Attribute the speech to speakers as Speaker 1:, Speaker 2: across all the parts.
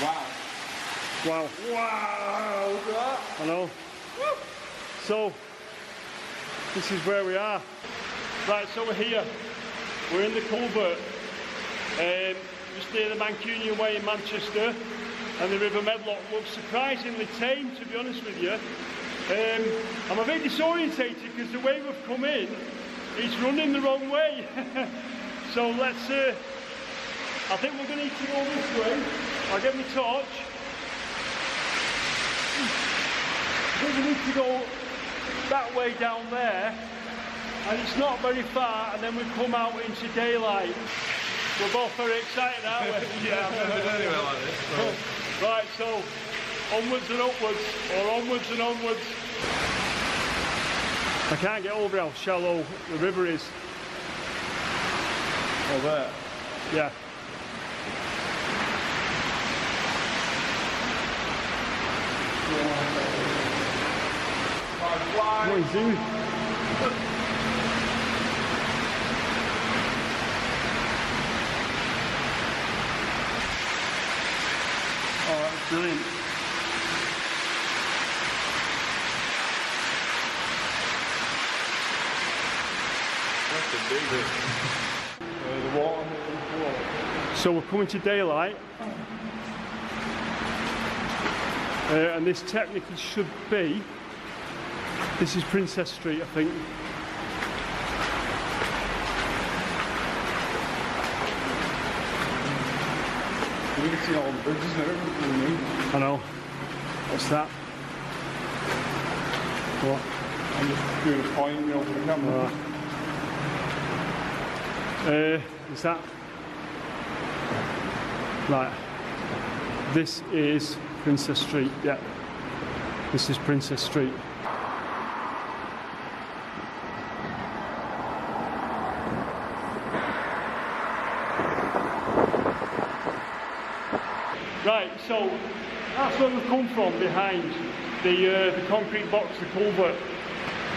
Speaker 1: Wow.
Speaker 2: Wow.
Speaker 1: Wow, look at that.
Speaker 2: I know.
Speaker 1: Woo.
Speaker 2: So, this is where we are. Right, so we're here. We're in the culvert. Just near the Mancunian Way in Manchester. And the River Medlock looks surprisingly tame, to be honest with you. I'm a bit disorientated because the way we've come in, it's running the wrong way. So let's, I think we're going to need to go this way. I'll get my torch. I think we need to go that way down there. And it's not very far, and then we come out into daylight. We're both very excited, aren't we?
Speaker 1: Yeah, I've never been anywhere like this. So.
Speaker 2: Right, so onwards and upwards, or onwards and onwards. I can't get over how shallow the river is.
Speaker 1: Oh, there?
Speaker 2: Yeah. What are you doing? Oh, that's brilliant.
Speaker 1: That's a big bit. The water.
Speaker 2: So we're coming to daylight. And this technically should be, this is Princess Street, I think.
Speaker 1: You can see all the bridges and everything.
Speaker 2: I know. What's that? What?
Speaker 1: I'm just doing a point, you know, for the camera.
Speaker 2: Is that? Right. This is Princess Street, yeah. This is Princess Street. Right, so that's where we've come from, behind the concrete box, the culvert.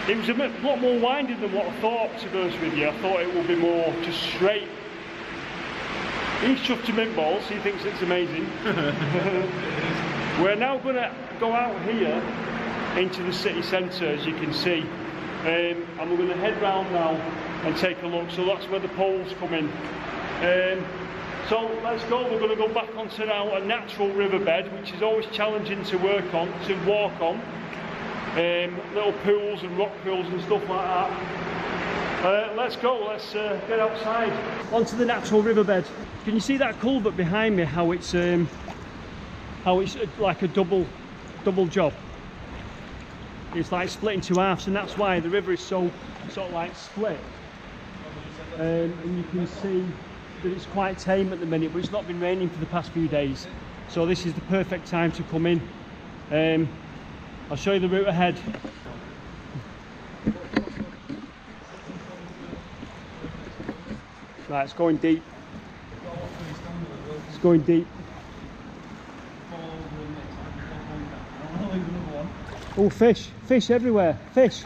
Speaker 2: It was a lot more winding than what I thought, to be honest with you. I thought it would be more just straight. He's chuffed to mint balls, he thinks it's amazing. We're now going to go out here into the city centre, as you can see. And we're going to head round now and take a look. So that's where the poles come in. So let's go. We're going to go back onto now a natural riverbed, which is always challenging to work on, to walk on. Little pools and rock pools and stuff like that. Let's go. Let's get outside onto the natural riverbed. Can you see that culvert behind me? How it's like a double job. It's like split into halves, and that's why the river is so sort of like split. And you can see that it's quite tame at the minute, but it's not been raining for the past few days, so this is the perfect time to come in. I'll show you the route ahead. Right, it's going deep. It's going deep. Oh, fish! Fish everywhere! Fish!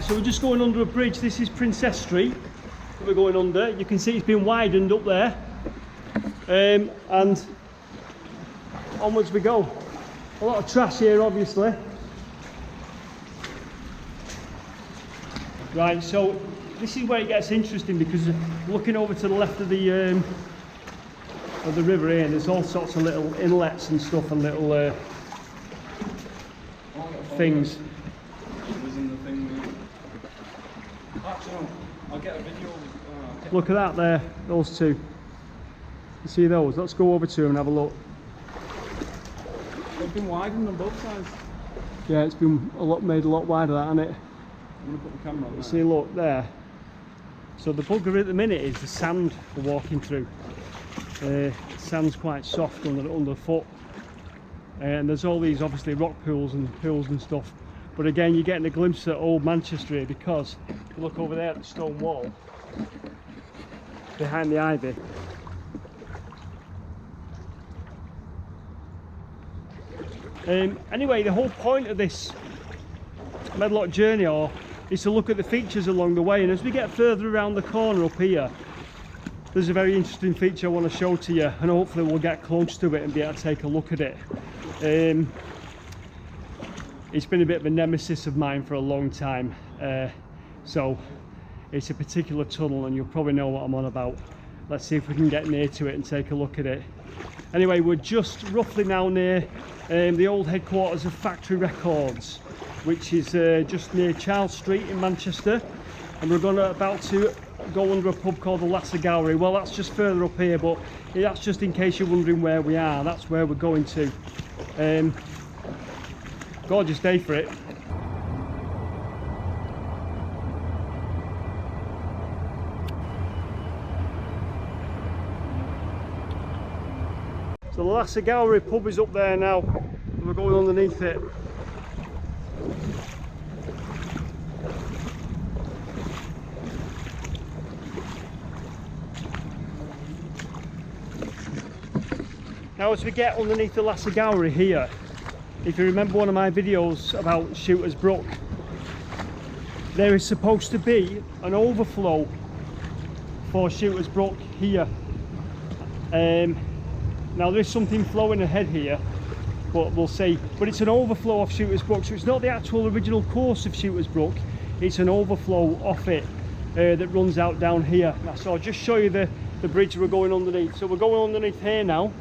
Speaker 2: So we're just going under a bridge. This is Princess Street that we're going under. You can see it's been widened up there. And onwards we go. A lot of trash here, obviously. Right, so this is where it gets interesting, because looking over to the left of the of the river here, and there's all sorts of little inlets and stuff and little things.
Speaker 1: Actually, I'll get a video.
Speaker 2: Look at that there, those two. You see those? Let's go over to them and have a look.
Speaker 1: They've been widened on both sides.
Speaker 2: Yeah, it's been made a lot wider, that, hasn't it?
Speaker 1: I'm going to put the camera on there.
Speaker 2: See, look there. So the bugger at the minute is the sand for walking through. Sand's quite soft underfoot, and there's all these obviously rock pools and hills and stuff. But again, you're getting a glimpse at old Manchester here, because if you look over there at the stone wall behind the ivy. Anyway, the whole point of this Medlock journey is to look at the features along the way, and as we get further around the corner up here, there's a very interesting feature I want to show to you, and hopefully we'll get close to it and be able to take a look at it. It's been a bit of a nemesis of mine for a long time, so it's a particular tunnel, and you'll probably know what I'm on about. Let's see if we can get near to it and take a look at it. Anyway, we're just roughly now near the old headquarters of Factory Records, which is just near Charles Street in Manchester, and we're about to go under a pub called the Lasser Gallery. Well, that's just further up here, but that's just in case you're wondering where we are. That's where we're going to. Gorgeous day for it. So the Lasser Gallery pub is up there now, and we're going underneath it. Now, as we get underneath the Lasser Gallery here, if you remember one of my videos about Shooter's Brook, there is supposed to be an overflow for Shooter's Brook here. Now there is something flowing ahead here, but we'll see. But it's an overflow of Shooter's Brook, so it's not the actual original course of Shooter's Brook, it's an overflow off it that runs out down here. So I'll just show you the bridge we're going underneath. So we're going underneath here now.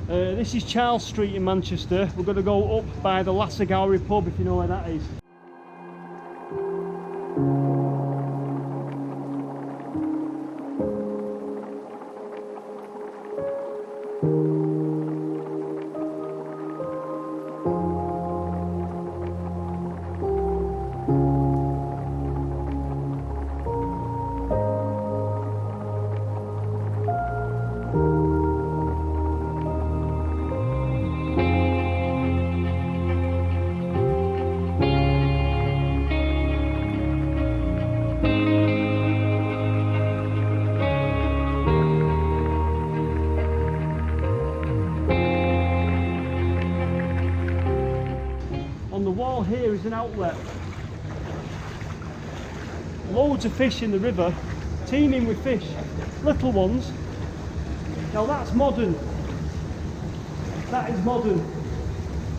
Speaker 2: This is Charles Street in Manchester. We're going to go up by the Lasser Gallery pub, if you know where that is. Here is an outlet. Loads of fish in the river, teeming with fish, little ones. Now that's modern. That is modern.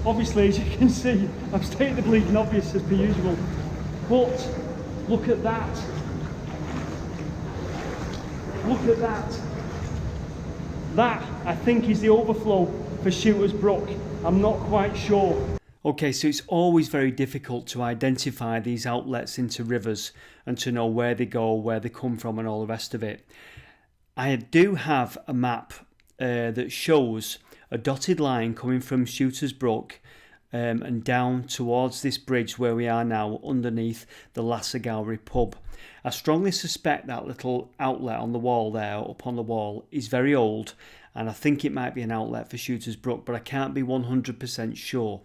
Speaker 2: Obviously, as you can see, I'm stating the bleeding obvious as per usual. But look at that. Look at that. That, I think, is the overflow for Shooter's Brook. I'm not quite sure. Okay, so it's always very difficult to identify these outlets into rivers and to know where they go, where they come from and all the rest of it. I do have a map that shows a dotted line coming from Shooter's Brook and down towards this bridge where we are now underneath the Lasser Gallery pub. I strongly suspect that little outlet on the wall there, up on the wall, is very old, and I think it might be an outlet for Shooter's Brook, but I can't be 100% sure.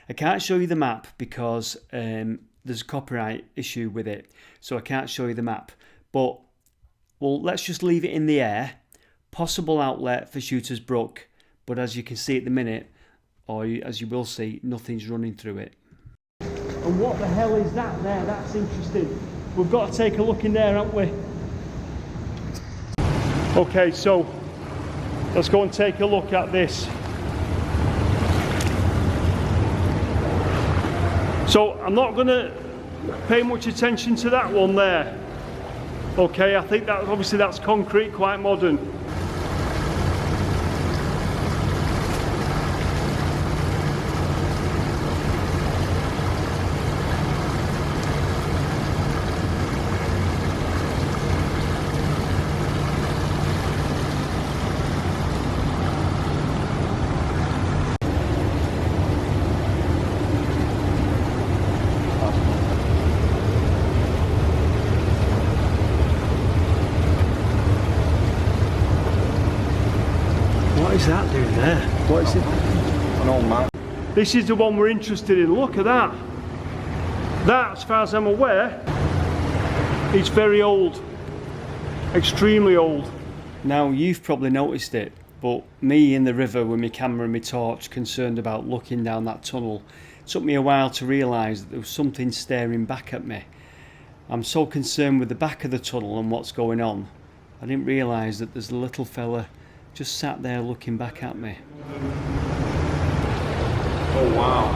Speaker 2: I can't show you the map because there's a copyright issue with it, so I can't show you the map. But, well, let's just leave it in the air. Possible outlet for Shooter's Brook, but as you can see at the minute, or as you will see, nothing's running through it. And what the hell is that there? That's interesting. We've got to take a look in there, haven't we? Okay, so let's go and take a look at this. So I'm not going to pay much attention to that one there. Okay, I think that obviously that's concrete, quite modern. What is that doing there? What is it?
Speaker 1: An old man.
Speaker 2: This is the one we're interested in. Look at that. That, as far as I'm aware, is very old. Extremely old. Now, you've probably noticed it, but me in the river with my camera and my torch, concerned about looking down that tunnel, it took me a while to realise that there was something staring back at me. I'm so concerned with the back of the tunnel and what's going on, I didn't realise that there's a little fella just sat there looking back at me.
Speaker 1: Oh wow.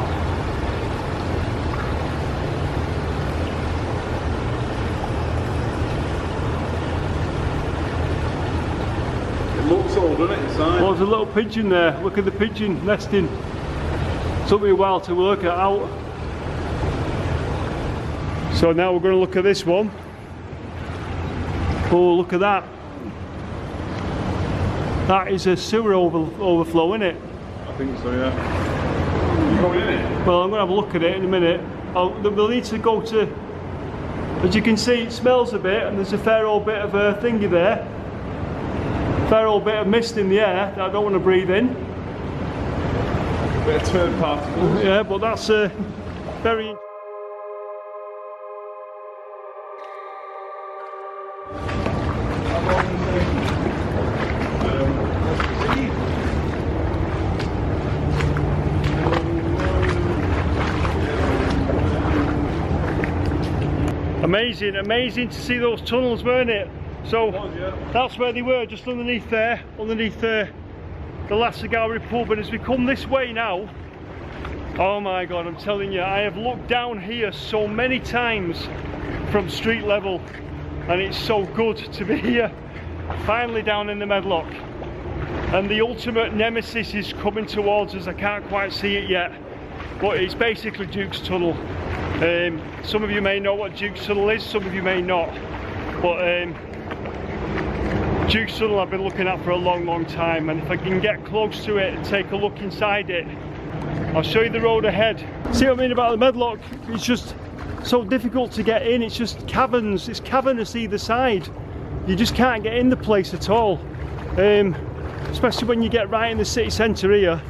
Speaker 1: It looks old, doesn't it, inside?
Speaker 2: Well, there's a little pigeon there. Look at the pigeon nesting. Took me a while to work it out. So now we're going to look at this one. Oh, look at that. That is a sewer overflow, isn't it?
Speaker 1: I think so, yeah. You going in it?
Speaker 2: Well, I'm going to have a look at it in a minute. We'll need to go to... As you can see, it smells a bit, and there's a fair old bit of a thingy there. Fair old bit of mist in the air that I don't want to breathe in.
Speaker 1: Bit of turd particles.
Speaker 2: Yeah, but that's very... Amazing to see those tunnels, weren't it? So that's where they were, just underneath there, underneath the Lassegallery pub. And as we come this way now, oh my god, I'm telling you, I have looked down here so many times from street level, and it's so good to be here, finally down in the Medlock. And the ultimate nemesis is coming towards us. I can't quite see it yet, but it's basically Duke's Tunnel. Some of you may know what Duke's Tunnel is, some of you may not, but Duke's Tunnel I've been looking at for a long time, and if I can get close to it and take a look inside it, I'll show you the road ahead. See what I mean about the Medlock? It's just so difficult to get in. It's just caverns, it's cavernous either side. You just can't get in the place at all, especially when you get right in the city centre here.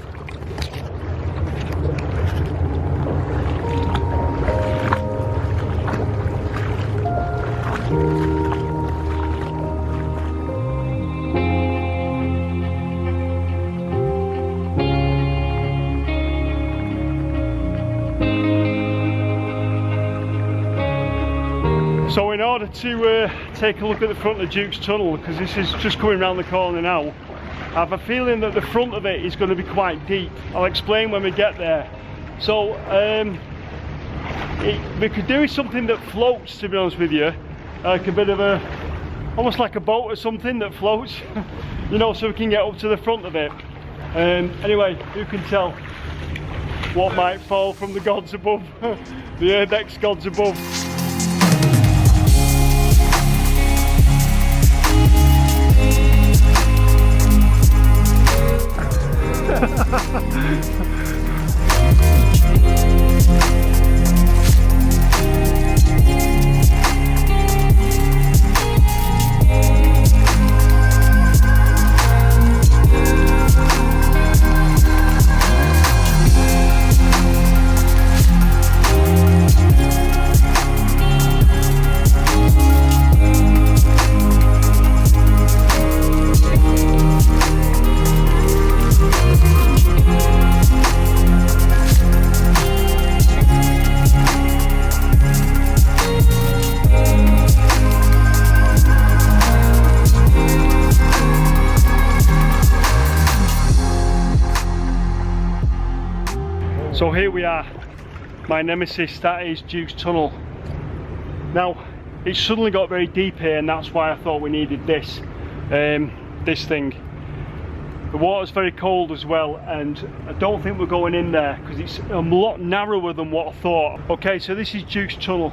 Speaker 2: So in order to take a look at the front of Duke's Tunnel, because this is just coming around the corner now, I have a feeling that the front of it is going to be quite deep. I'll explain when we get there. So we could do something that floats, to be honest with you, like a bit of a, almost like a boat or something that floats, you know, so we can get up to the front of it. Anyway, who can tell what might fall from the gods above, the Urbex gods above. So here we are, my nemesis, that is Duke's Tunnel. Now, it's suddenly got very deep here, and that's why I thought we needed this, this thing. The water's very cold as well, and I don't think we're going in there because it's a lot narrower than what I thought. Okay, so this is Duke's Tunnel.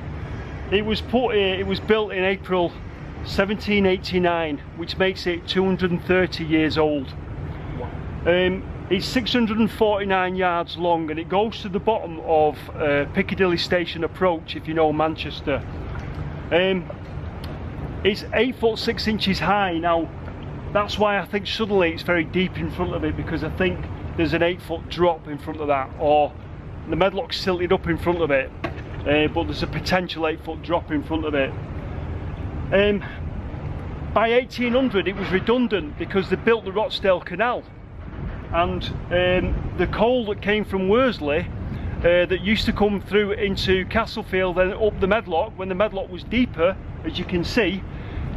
Speaker 2: It was put here, it was built in April 1789, which makes it 230 years old. It's 649 yards long, and it goes to the bottom of Piccadilly Station approach, if you know Manchester. It's 8 foot 6 inches high. Now, that's why I think suddenly it's very deep in front of it, because I think there's an 8-foot drop in front of that, or the Medlock's silted up in front of it, but there's a potential 8-foot drop in front of it. By 1800 it was redundant because they built the Rochdale Canal, and the coal that came from Worsley that used to come through into Castlefield and up the Medlock, when the Medlock was deeper, as you can see,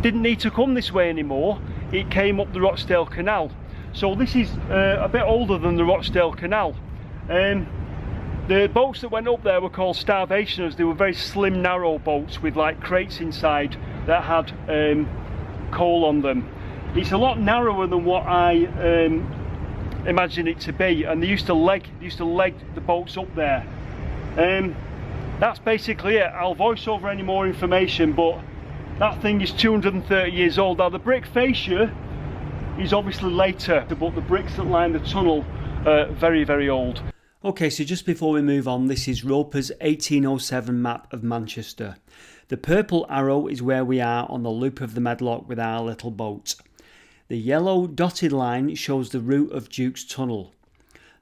Speaker 2: didn't need to come this way anymore. It came up the Rochdale Canal. So this is a bit older than the Rochdale Canal. The boats that went up there were called starvationers. They were very slim, narrow boats with like crates inside that had coal on them. It's a lot narrower than what I imagine it to be, and they used to leg the boats up there. That's basically it. I'll voice over any more information, but that thing is 230 years old. Now the brick fascia is obviously later, but the bricks that line the tunnel are very, very old.
Speaker 3: Okay, so just before we move on, this is Roper's 1807 map of Manchester. The purple arrow is where we are on the loop of the Medlock with our little boat. The yellow dotted line shows the route of Duke's Tunnel.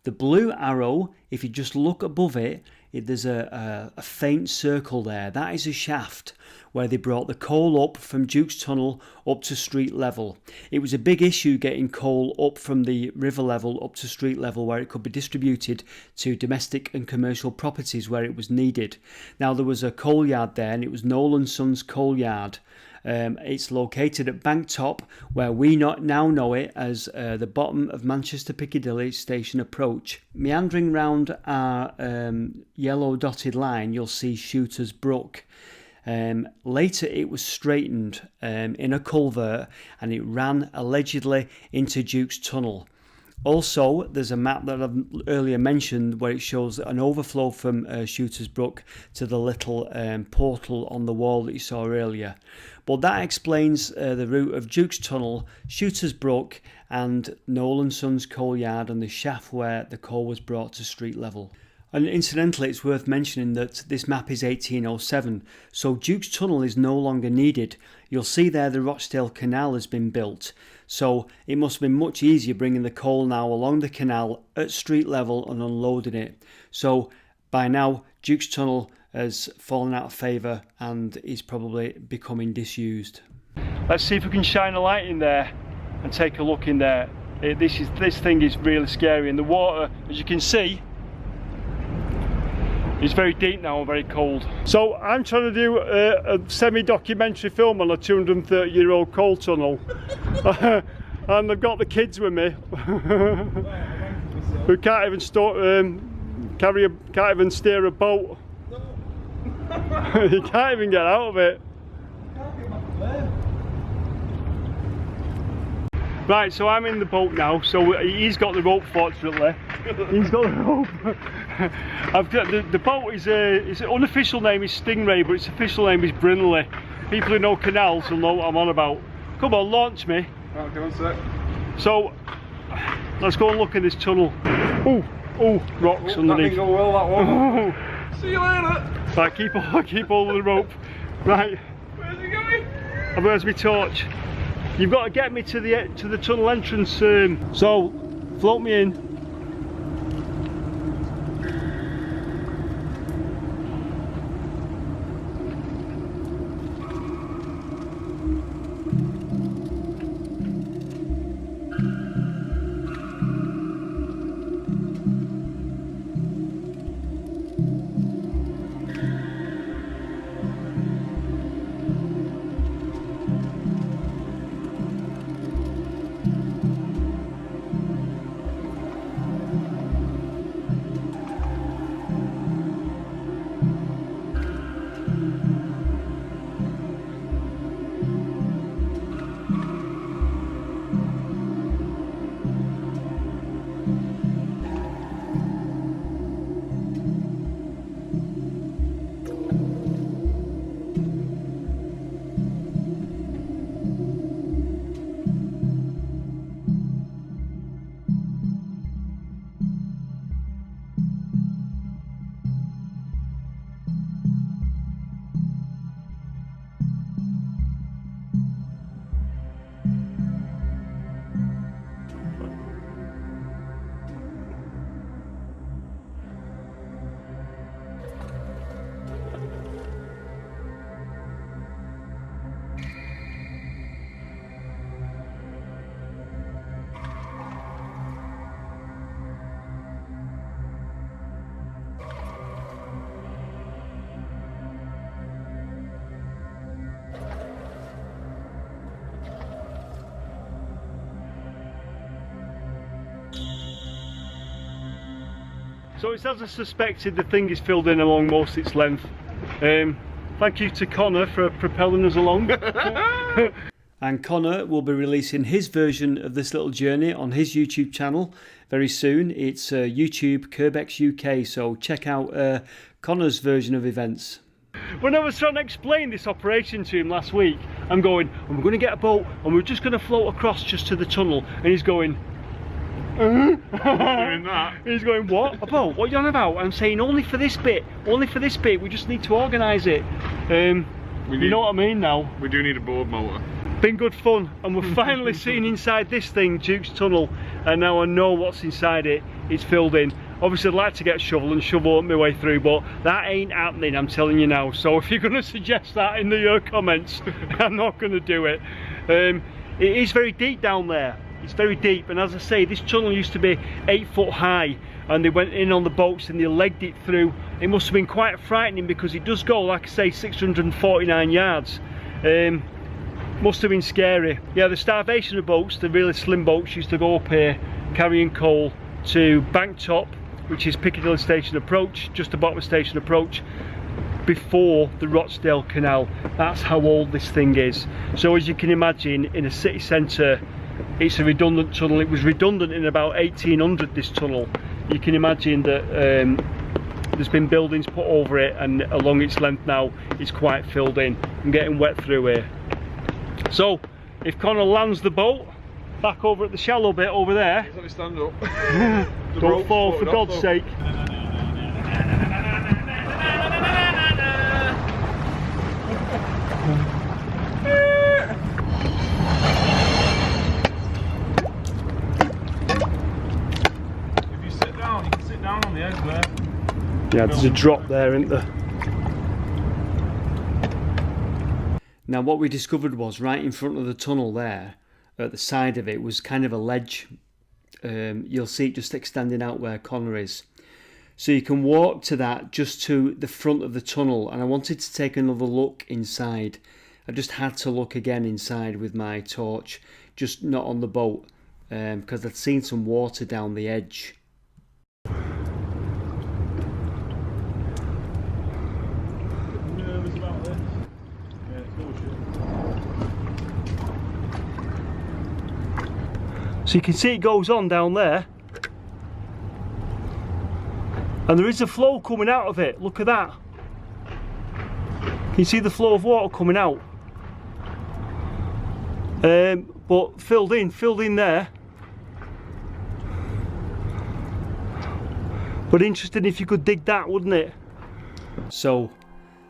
Speaker 3: The blue arrow, if you just look above it, there's a faint circle there. That is a shaft where they brought the coal up from Duke's Tunnel up to street level. It was a big issue getting coal up from the river level up to street level, where it could be distributed to domestic and commercial properties where it was needed. Now there was a coal yard there, and it was Nolan Sons Coal Yard. It's located at Bank Top, where we now know it as the bottom of Manchester Piccadilly Station approach. Meandering round our yellow dotted line, you'll see Shooter's Brook. Later it was straightened in a culvert, and it ran allegedly into Duke's Tunnel. Also, there's a map that I've earlier mentioned where it shows an overflow from Shooter's Brook to the little portal on the wall that you saw earlier. But that explains the route of Duke's Tunnel, Shooter's Brook, and Nolan Sons Coal Yard, and the shaft where the coal was brought to street level. And incidentally, it's worth mentioning that this map is 1807, so Duke's Tunnel is no longer needed. You'll see there the Rochdale Canal has been built, so it must have been much easier bringing the coal now along the canal at street level and unloading it. So by now, Duke's Tunnel has fallen out of favour and is probably becoming disused.
Speaker 2: Let's see if we can shine a light in there and take a look in there. This thing is really scary, and the water, as you can see, it's very deep now and very cold. So I'm trying to do a semi-documentary film on a 230-year-old coal tunnel. And I've got the kids with me who can't even steer a boat. You can't even get out of it. Right, so I'm in the boat now, so he's got the rope, fortunately. He's got the rope. I've got the boat is its unofficial name is Stingray, but its official name is Brindley. People who know canals will know what I'm on about. Come on, launch me.
Speaker 1: Right, give us a sec.
Speaker 2: So let's go and look in this tunnel. Oh, rocks underneath.
Speaker 1: That didn't go well, that one. See you later.
Speaker 2: Right, keep hold of the rope. Right.
Speaker 1: Where's he going?
Speaker 2: Where's my torch? You've got to get me to the tunnel entrance. So float me in. So it's as I suspected, the thing is filled in along most its length. Thank you to Connor for propelling us along.
Speaker 3: And Connor will be releasing his version of this little journey on his YouTube channel very soon. It's YouTube Urbex UK, so check out Connor's version of events.
Speaker 2: When I was trying to explain this operation to him last week, I'm going, and we're going to get a boat and we're just going to float across just to the tunnel, and he's going,
Speaker 1: Doing that.
Speaker 2: He's going, what? A boat? What are you on about? I'm saying only for this bit, we just need to organise it. You know what I mean now?
Speaker 1: We do need a board motor.
Speaker 2: Been good fun, and we're finally seeing inside this thing, Duke's Tunnel, and now I know what's inside it. It's filled in. Obviously I'd like to get a shovel and shovel up my way through, but that ain't happening, I'm telling you now. So if you're going to suggest that in the comments, I'm not going to do it. It is very deep down there. It's very deep, and as I say, this tunnel used to be 8 foot high, and they went in on the boats and they legged it through. It must have been quite frightening because it does go, like I say, 649 yards. Must have been scary. Yeah, the starvation of boats, the really slim boats, used to go up here carrying coal to Bank Top, which is Piccadilly Station Approach, just the bottom of Station Approach, before the Rochdale Canal. That's how old this thing is. So as you can imagine, in a city centre, it's a redundant tunnel. It was redundant in about 1800, this tunnel. You can imagine that there's been buildings put over it, and along its length now it's quite filled in. I'm getting wet through here. So if Connor lands the boat back over at the shallow bit over there,
Speaker 1: Let me stand up.
Speaker 2: don't fall for God's sake.
Speaker 1: If you sit down, you can sit down on the edge there.
Speaker 2: Yeah, there's a drop there, isn't there?
Speaker 3: Now what we discovered was right in front of the tunnel there, at the side of it, was kind of a ledge. You'll see it just extending out where Connor is. So you can walk to that just to the front of the tunnel, and I wanted to take another look inside. I just had to look again inside with my torch, just not on the boat, because I'd seen some water down the edge.
Speaker 2: So you can see it goes on down there, and there is a flow coming out of it. Look at that. Can you see the flow of water coming out? But filled in there. But interesting if you could dig that, wouldn't it?
Speaker 3: So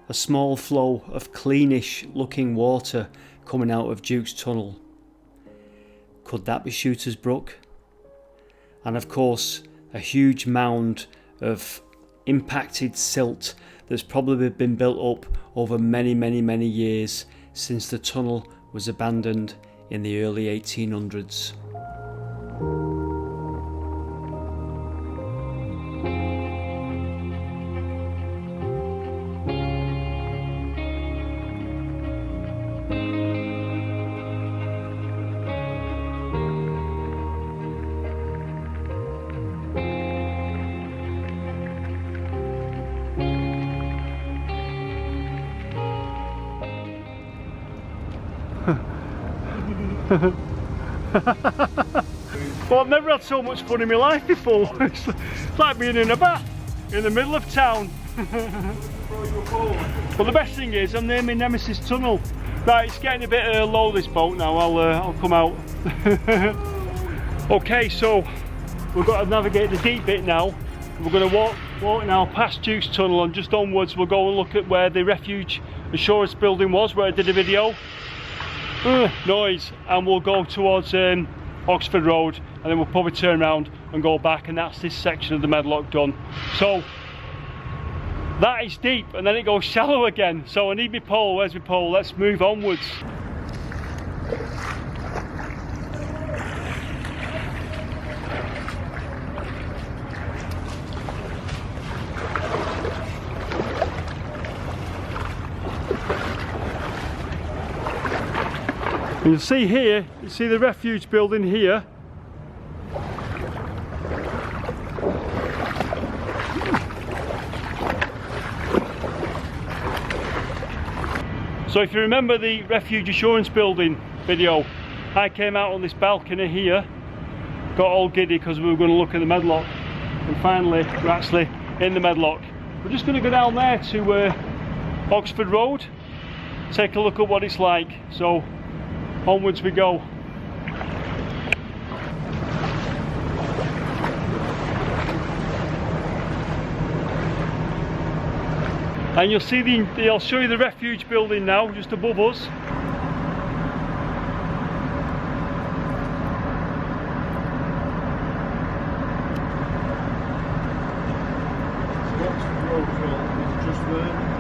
Speaker 3: a small flow of cleanish looking water coming out of Duke's Tunnel. Could that be Shooter's Brook? And of course a huge mound of impacted silt that's probably been built up over many years since the tunnel was abandoned in the early 1800s.
Speaker 2: Well, I've never had so much fun in my life before. It's like being in a bath in the middle of town. But the best thing is I'm near my Nemesis tunnel. Right, it's getting a bit low, this boat now. I'll come out. Okay, so we've got to navigate the deep bit now. We're going to walk now past Duke's Tunnel, and just onwards we'll go and look at where the refuge assurance building was, where I did a video. Noise. And we'll go towards Oxford Road, and then we'll probably turn around and go back, and that's this section of the Medlock done. So that is deep, and then it goes shallow again. So I need my pole. Where's my pole? Let's move onwards. And you'll see here, you see the refuge building here. So if you remember the refuge assurance building video, I came out on this balcony here, got all giddy because we were going to look at the Medlock, and finally we're actually in the Medlock. We're just going to go down there to Oxford Road, take a look at what it's like. So onwards we go. And you'll see I'll show you the refuge building now, just above us.
Speaker 1: Just there.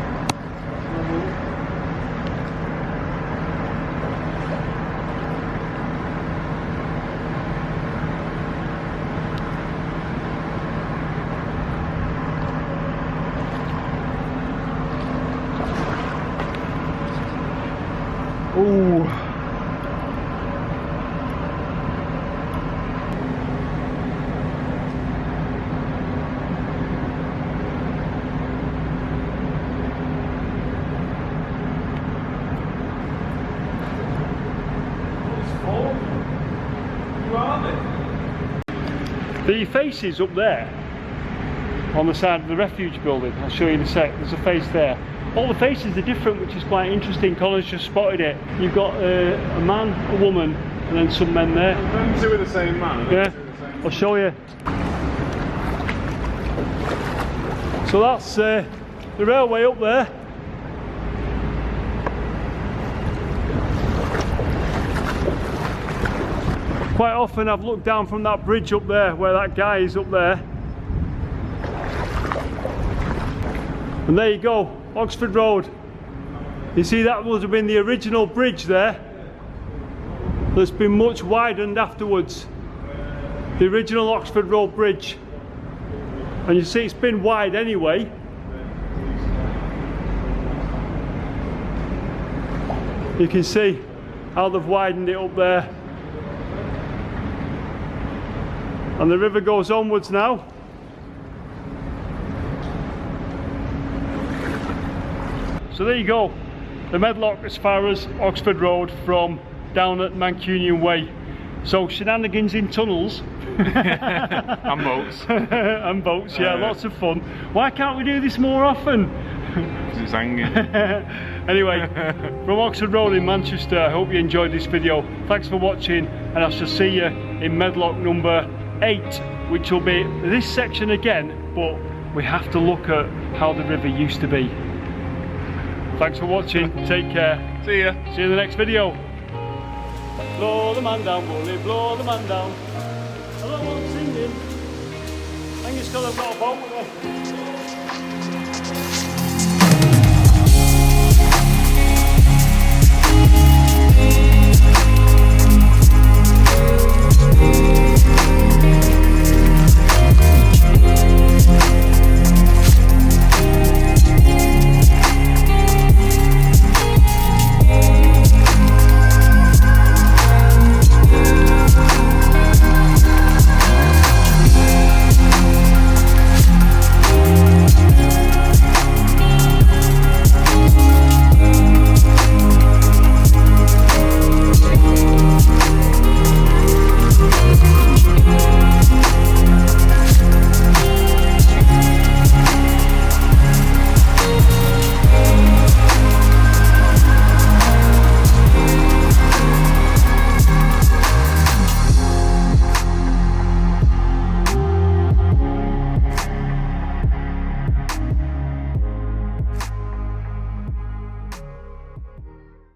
Speaker 2: Ooh. The face is up there on the side of the refuge building. I'll show you in a sec. There's a face there. All the faces are different, which is quite interesting. Connor's just spotted it. You've got a man, a woman, and then some men there.
Speaker 1: Them two are the same man.
Speaker 2: Yeah, I'll show you. So that's the railway up there. Quite often I've looked down from that bridge up there, where that guy is up there. And there you go, Oxford Road. You see, that would have been the original bridge there. That's been much widened afterwards. The original Oxford Road Bridge. And you see it's been wide anyway. You can see how they've widened it up there. And the river goes onwards now. So there you go, the Medlock as far as Oxford Road from down at Mancunian Way. So shenanigans in tunnels.
Speaker 1: And boats.
Speaker 2: And boats, yeah, lots of fun. Why can't we do this more often?
Speaker 1: Because it's hanging.
Speaker 2: Anyway, from Oxford Road in Manchester, I hope you enjoyed this video. Thanks for watching, and I shall see you in Medlock number 8, which will be this section again, but we have to look at how the river used to be. Thanks for watching, take care.
Speaker 1: See ya.
Speaker 2: See you in the next video. Blow the man down, bully, blow the man down. I don't want singing. I think it's because I've got a boat with me.